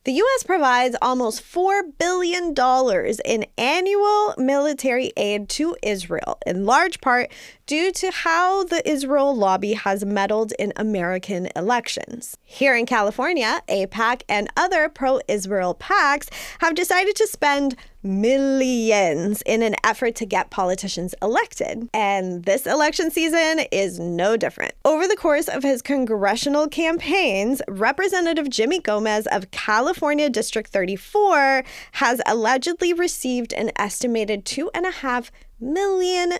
The U.S. provides almost $4 billion in annual military aid to Israel, in large part due to how the Israel lobby has meddled in American elections. Here in California, AIPAC and other pro-Israel PACs have decided to spend millions in an effort to get politicians elected. And this election season is no different. Over the course of his congressional campaigns, Representative Jimmy Gomez of California District 34 has allegedly received an estimated $2.5 million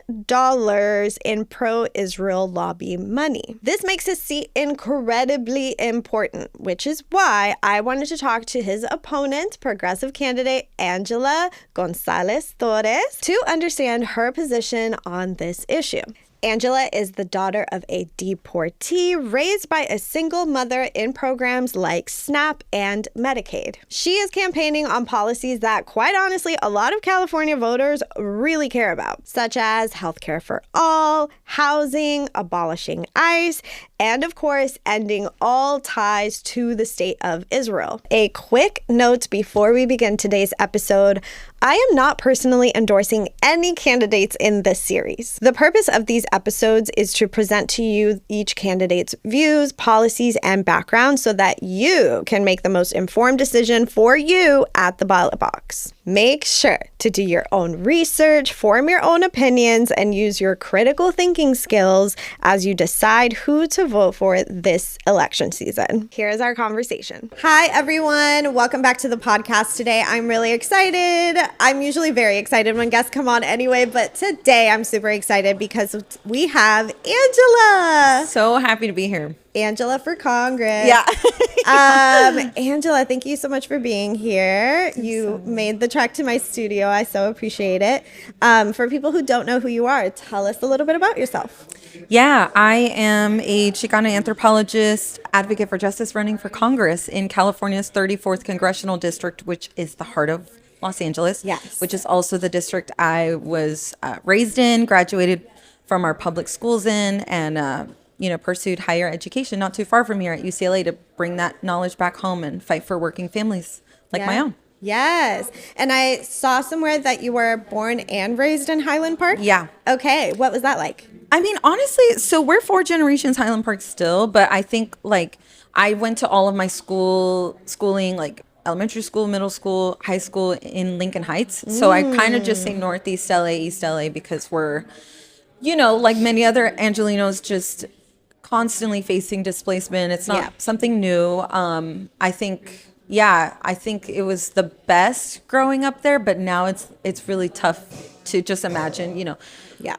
in pro-Israel lobby money. This makes his seat incredibly important, which is why I wanted to talk to his opponent, progressive candidate Angela Gonzales-Torres, to understand her position on this issue. Angela is the daughter of a deportee raised by a single mother in programs like SNAP and Medicaid. She is campaigning on policies that, quite honestly, a lot of California voters really care about, such as healthcare for all, housing, abolishing ICE, and of course, ending all ties to the state of Israel. A quick note before we begin today's episode: I am not personally endorsing any candidates in this series. The purpose of these episodes is to present to you each candidate's views, policies, and background so that you can make the most informed decision for you at the ballot box. Make sure to do your own research, form your own opinions, and use your critical thinking skills as you decide who to vote for this election season. Here's our conversation. Hi, everyone. Welcome back to the podcast today. I'm really excited. I'm usually very excited when guests come on anyway, but today I'm super excited because we have Angela. So happy to be here. Angela for Congress. Yeah. Angela, thank you so much for being here. You made the trek to my studio. I so appreciate it. For people who don't know who you are, tell us a little bit about yourself. Yeah, I am a Chicana anthropologist, advocate for justice, running for Congress in California's 34th Congressional District, which is the heart of Los Angeles. Yes. Which is also the district I was raised in, graduated from our public schools in, and pursued higher education not too far from here at UCLA to bring that knowledge back home and fight for working families like my own. Yes. And I saw somewhere that you were born and raised in Highland Park. Yeah. Okay. What was that like? I mean, honestly, so we're 4 generations Highland Park still, but I think I went to all of my schooling, like elementary school, middle school, high school in Lincoln Heights. So I kind of just say Northeast LA, East LA, because we're, like many other Angelinos, just constantly facing displacement. It's not something new. I think it was the best growing up there, but now it's really tough to just imagine,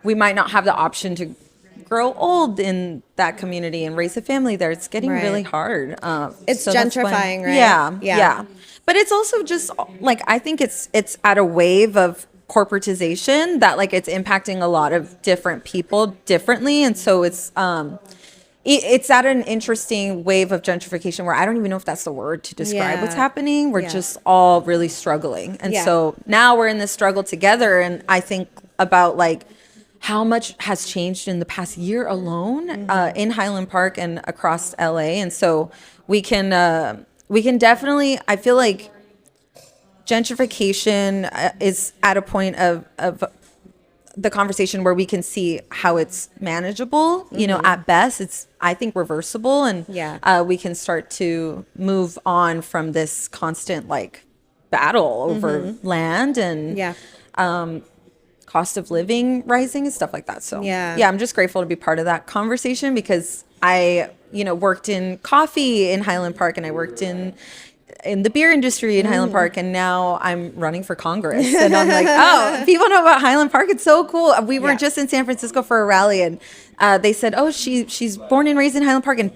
we might not have the option to grow old in that community and raise a family there. It's getting really hard. It's so gentrifying, right? Yeah. But it's also just I think it's at a wave of corporatization that it's impacting a lot of different people differently. And so it's at an interesting wave of gentrification where I don't even know if that's the word to describe what's happening. We're just all really struggling. And so now we're in this struggle together. And I think about how much has changed in the past year alone in Highland Park and across LA. And so we can definitely, I feel like gentrification is at a point of the conversation where we can see how it's manageable. At best, it's, I think, reversible, and we can start to move on from this constant battle over land and cost of living rising and stuff like that. So I'm just grateful to be part of that conversation because I, worked in coffee in Highland Park, and I worked in the beer industry in Highland Park, and now I'm running for Congress. And I'm like, oh, people know about Highland Park. It's so cool. We were just in San Francisco for a rally, and they said, oh, she's born and raised in Highland Park, and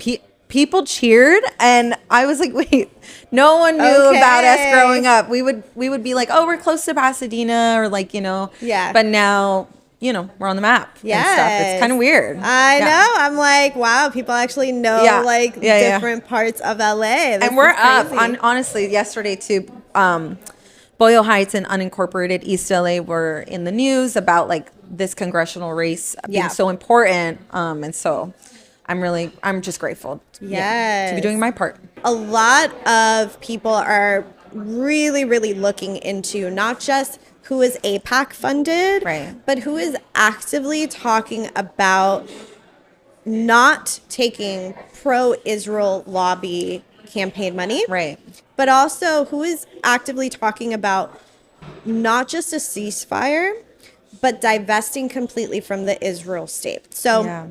people cheered. And I was like, wait, no one knew about us growing up. We would be like, oh, we're close to Pasadena, or but now, we're on the map and stuff. It's kind of weird. I know. I'm like, wow, people actually know different parts of LA. And we're up on, honestly, yesterday too. Boyle Heights and unincorporated East LA were in the news about this congressional race being so important. And so I'm just grateful to be doing my part. a lot of people are really, really looking into not just who is AIPAC funded, Right. but who is actively talking about not taking pro-Israel lobby campaign money, Right. but also who is actively talking about not just a ceasefire, but divesting completely from the Israel state. So Yeah.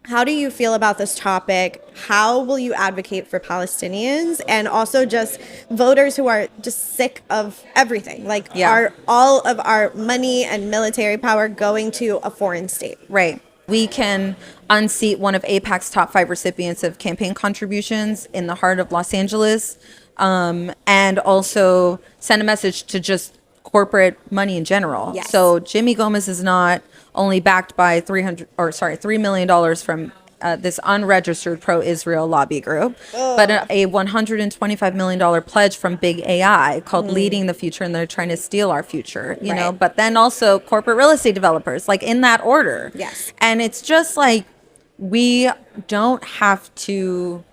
how do you feel about this topic? How will you advocate for Palestinians and also just voters who are just sick of everything? Like, Yeah. are all of our money and military power going to a foreign state? Right. We can unseat one of AIPAC's top 5 recipients of campaign contributions in the heart of Los Angeles, and also send a message to just corporate money in general. Yes. So Jimmy Gomez is not only backed by $3 million from this unregistered pro-Israel lobby group, but a $125 million pledge from Big AI called Leading the Future, and they're trying to steal our future, you know, Right. but then also corporate real estate developers, like in that order. Yes. And it's just like, we don't have to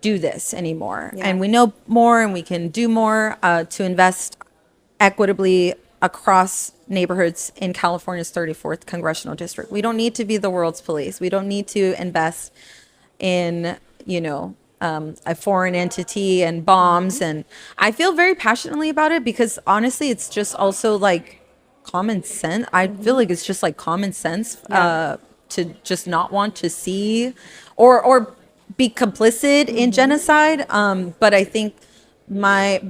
do this anymore. Yeah. And we know more and we can do more to invest equitably across neighborhoods in California's 34th congressional district. We don't need to be the world's police. We don't need to invest in, you know, a foreign entity and bombs. And I feel very passionately about it because honestly, it's just also like common sense. I feel like it's just like common sense to just not want to see or be complicit in genocide. But I think my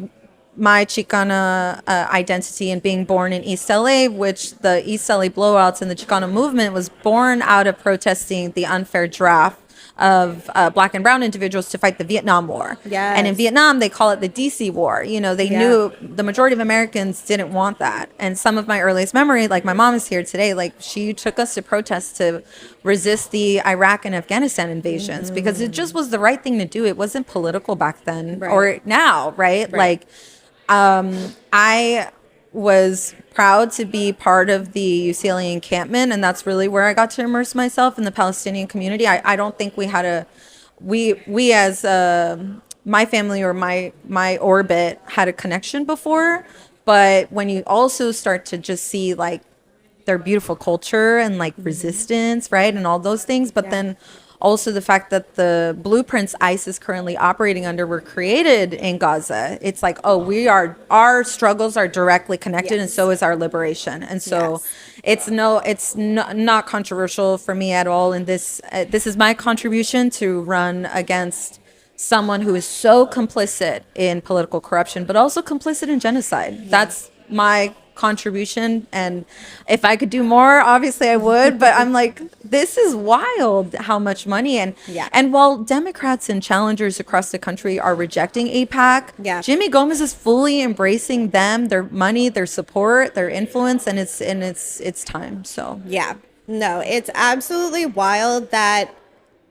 Chicana identity and being born in East LA, which the East LA blowouts and the Chicano movement was born out of protesting the unfair draft of Black and brown individuals to fight the Vietnam War. Yes. And in Vietnam, they call it the DC War. You know, they knew the majority of Americans didn't want that. And some of my earliest memory, like my mom is here today, like she took us to protest to resist the Iraq and Afghanistan invasions because it just was the right thing to do. It wasn't political back then or now, right? Like, I was proud to be part of the UCLA encampment, and that's really where I got to immerse myself in the Palestinian community. I don't think we had we as my family or my orbit had a connection before, but when you also start to just see like their beautiful culture and like resistance, right, and all those things, but then also the fact that the blueprints ICE is currently operating under were created in Gaza. It's like, oh, our struggles are directly connected, and so is our liberation. And so it's not controversial for me at all. And this is my contribution to run against someone who is so complicit in political corruption, but also complicit in genocide. That's my contribution, and if I could do more, obviously I would, but I'm like, this is wild how much money. And while Democrats and challengers across the country are rejecting AIPAC, Jimmy Gomez is fully embracing them, their money, their support, their influence, and it's time. So no, it's absolutely wild that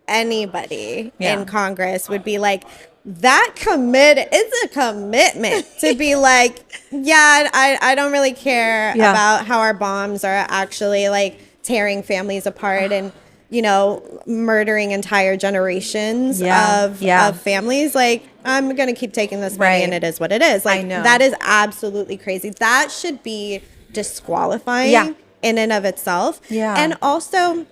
anybody in Congress would be like, it's a commitment to be like, I don't really care about how our bombs are actually like tearing families apart and, you know, murdering entire generations of families. Like, I'm going to keep taking this money and it is what it is. Like, that is absolutely crazy. That should be disqualifying in and of itself. And also,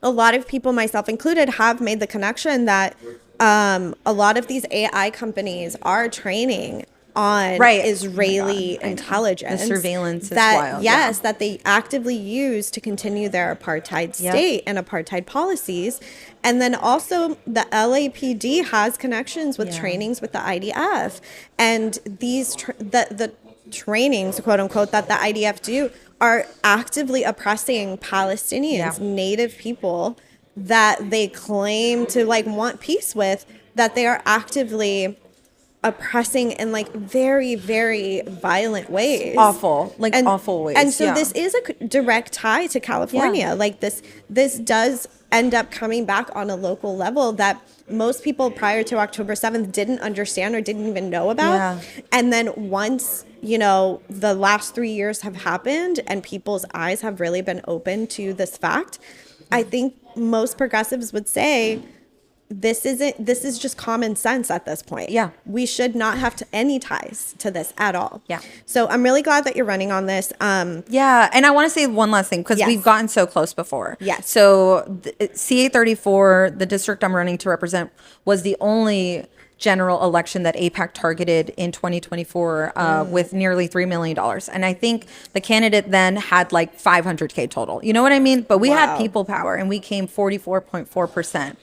a lot of people, myself included, have made the connection that a lot of these AI companies are training on Israeli intelligence. The surveillance is wild. That they actively use to continue their apartheid state and apartheid policies. And then also the LAPD has connections with trainings with the IDF. And these the trainings, quote unquote, that the IDF do are actively oppressing Palestinians, native people that they claim to like want peace with, that they are actively oppressing in like very, very violent ways. Awful ways. And so this is a direct tie to California. Like this does end up coming back on a local level that most people prior to October 7th didn't understand or didn't even know about. And then once, you know, the last 3 years have happened and people's eyes have really been open to this fact, I think most progressives would say this is just common sense at this point. Yeah. We should not have any ties to this at all. Yeah. So I'm really glad that you're running on this. Yeah. And I want to say one last thing, because Yes. we've gotten so close before. Yes. So CA 34, the district I'm running to represent, was the only general election that AIPAC targeted in 2024 with nearly $3 million. And I think the candidate then had like 500K total. You know what I mean? But we had people power, and we came 44.4%.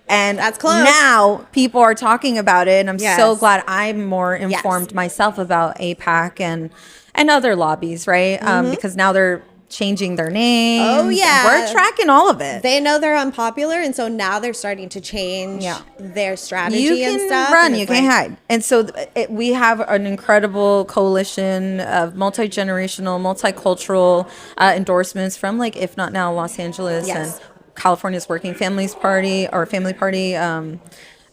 And that's close. Now people are talking about it, and I'm Yes. so glad I'm more informed myself about AIPAC and other lobbies, right? Because now they're changing their names. Oh, yeah. We're tracking all of it. They know they're unpopular, and so now they're starting to change their strategy You and can stuff. run, you can't hide. And so we have an incredible coalition of multi-generational, multicultural endorsements from, like, if not now, Los Angeles and California's Working Families Party or Family Party,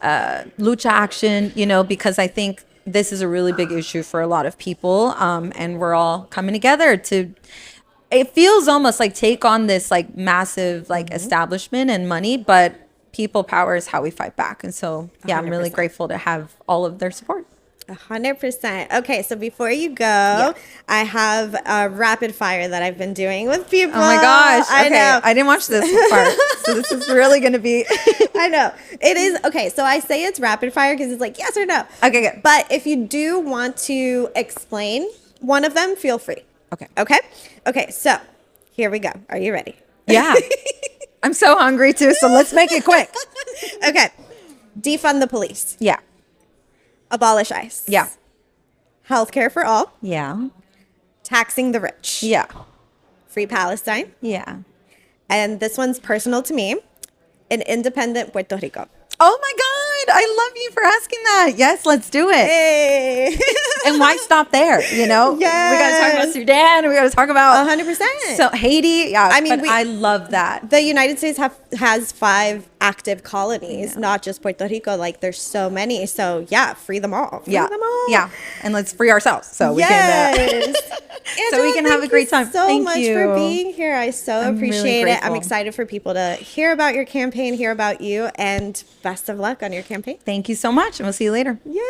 Lucha Action, you know, because I think this is a really big issue for a lot of people, and we're all coming together to, it feels almost like, take on this like massive like establishment and money, but people power is how we fight back. And so, yeah, 100%. I'm really grateful to have all of their support. 100%. Okay, so before you go, I have a rapid fire that I've been doing with people. Oh my gosh. I know. I didn't watch this part. So this is really going to be. I know. It is. Okay, so I say it's rapid fire because it's like yes or no. Okay, good. But if you do want to explain one of them, feel free. Okay. Okay? Okay, so here we go. Are you ready? Yeah. I'm so hungry too, so let's make it quick. Okay. Defund the police. Yeah. Abolish ICE. Yeah. Healthcare for all. Yeah. Taxing the rich. Yeah. Free Palestine. Yeah. And this one's personal to me. An independent Puerto Rico. Oh my God. I love you for asking that. Yes, let's do it. Hey. And why stop there? You know? Yes. We got to talk about Sudan. We got to talk about 100%. So Haiti. Yeah. I mean, I love that. The United States has 5 active colonies, not just Puerto Rico. Like there's so many. So yeah, free them all. Free them all. Yeah. And let's free ourselves. So we can. So we can have a great time. So much for being here. I so appreciate really it. I'm excited for people to hear about your campaign, hear about you, and best of luck on your campaign. Thank you so much. And we'll see you later. Yay.